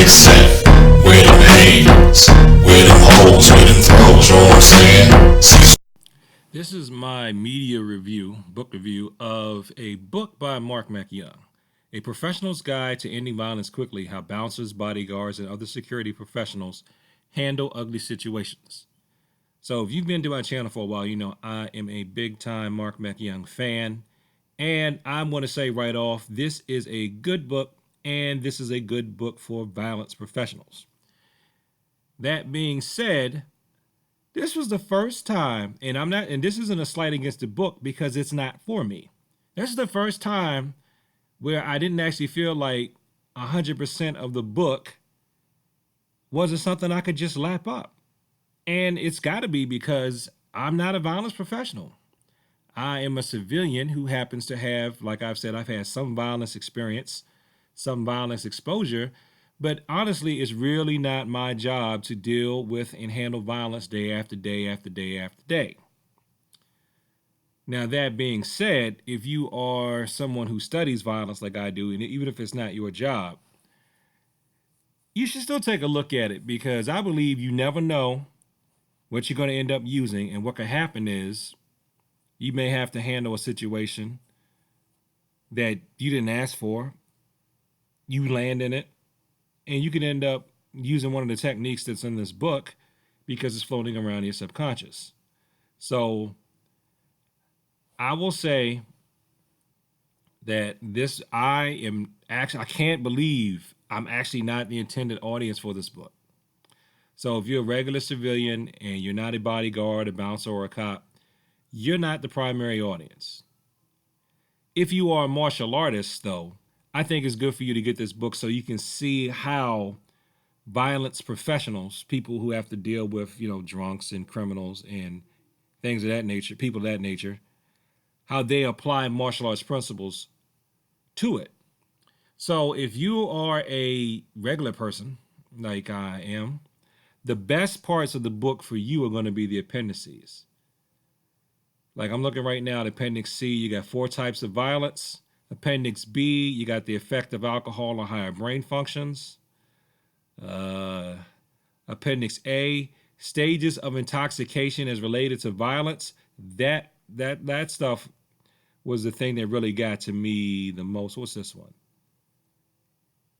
except where them hands, where them holes, where them throws, you know what I'm saying? Cecil. This is my media review, book review of a book by Mark McYoung, A Professional's Guide to Ending Violence Quickly: How Bouncers, Bodyguards, and Other Security Professionals Handle Ugly Situations. So, if you've been to my channel for a while, you know I am a big time Mark McYoung fan. And I'm going to say right off, this is a good book, and this is a good book for violence professionals. That being said, this was the first time, and this isn't a slight against the book because it's not for me. This is the first time where I didn't actually feel like 100% of the book wasn't something I could just lap up. And it's got to be because I'm not a violence professional. I am a civilian who happens to have, like I've said, I've had some violence experience, some violence exposure, but honestly, it's really not my job to deal with and handle violence day after day after day after day. Now, that being said, if you are someone who studies violence like I do, and even if it's not your job, you should still take a look at it because I believe you never know what you're going to end up using. And what could happen is you may have to handle a situation that you didn't ask for, you land in it, and you can end up using one of the techniques that's in this book because it's floating around your subconscious. So I will say that I can't believe I'm actually not the intended audience for this book. So if you're a regular civilian and you're not a bodyguard, a bouncer, or a cop, you're not the primary audience. If you are a martial artist, though, I think it's good for you to get this book so you can see how violence professionals, people who have to deal with, drunks and criminals and things of that nature, people of that nature, how they apply martial arts principles to it. So if you are a regular person, like I am, the best parts of the book for you are going to be the appendices. Like I'm looking right now at Appendix C, you got 4 types of violence. Appendix B, you got the effect of alcohol on higher brain functions. Uh, Appendix A, stages of intoxication as related to violence. That stuff was the thing that really got to me the most. What's this one?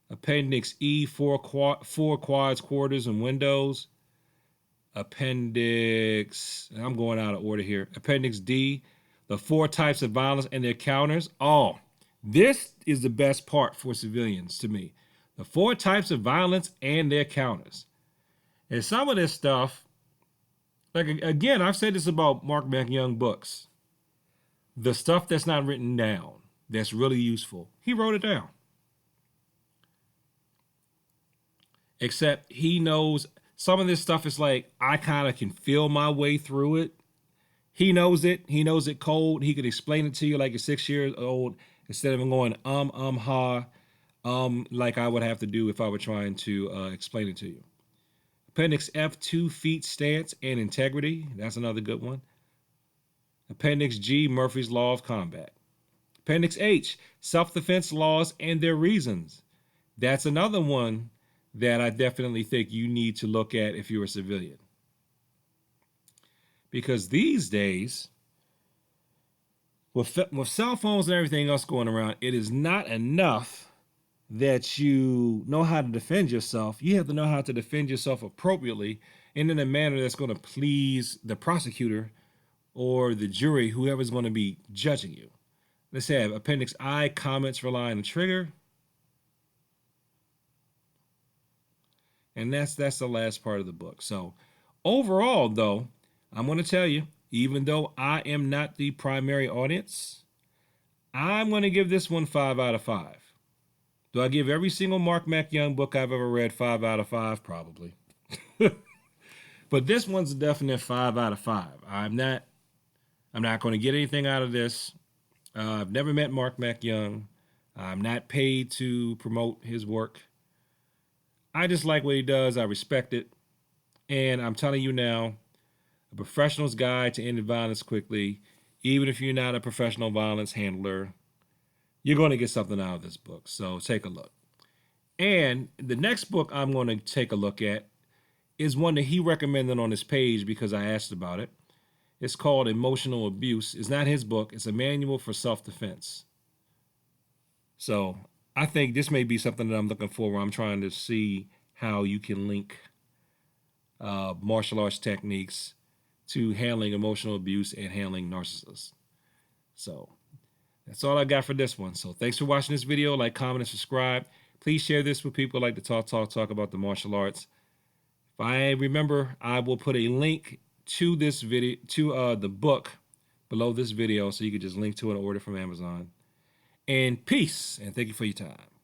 Appendix E, four quads, quarters, and windows. Appendix, I'm going out of order here. Appendix D, the 4 types of violence and their counters. Oh, this is the best part for civilians to me. The 4 types of violence and their counters. And some of this stuff, like again, I've said this about Mark McYoung books. The stuff that's not written down, that's really useful, he wrote it down. Except he knows some of this stuff is like, I kind of can feel my way through it. He knows it. He knows it cold. He could explain it to you like you're 6 years old instead of going, ha, like I would have to do if I were trying to explain it to you. Appendix F, 2 feet stance and integrity. That's another good one. Appendix G, Murphy's Law of Combat. Appendix H, self-defense laws and their reasons. That's another one that I definitely think you need to look at if you're a civilian. Because these days, with cell phones and everything else going around, it is not enough that you know how to defend yourself. You have to know how to defend yourself appropriately and in a manner that's going to please the prosecutor or the jury, whoever's going to be judging you. Let's have Appendix I, comments rely on the trigger. And that's the last part of the book. So overall, though, I'm going to tell you, even though I am not the primary audience, I'm going to give this one 5 out of 5. Do I give every single Mark McYoung book I've ever read 5 out of 5? Probably. But this one's a definite 5 out of 5. I'm not going to get anything out of this. I've never met Mark McYoung. I'm not paid to promote his work. I just like what he does. I respect it. And I'm telling you now, A Professional's Guide to Ending Violence Quickly, even if you're not a professional violence handler, you're going to get something out of this book. So take a look. And the next book I'm going to take a look at is one that he recommended on his page because I asked about it. It's called Emotional Abuse. It's not his book. It's a manual for self-defense. So I think this may be something that I'm looking for where I'm trying to see how you can link martial arts techniques to handling emotional abuse and handling narcissists. So that's all I got for this one. So thanks for watching this video. Like, comment, and subscribe. Please share this with people who like to talk about the martial arts. If I remember, I will put a link to this video, to the book below this video, so you can just link to it and order from Amazon. And peace, and thank you for your time.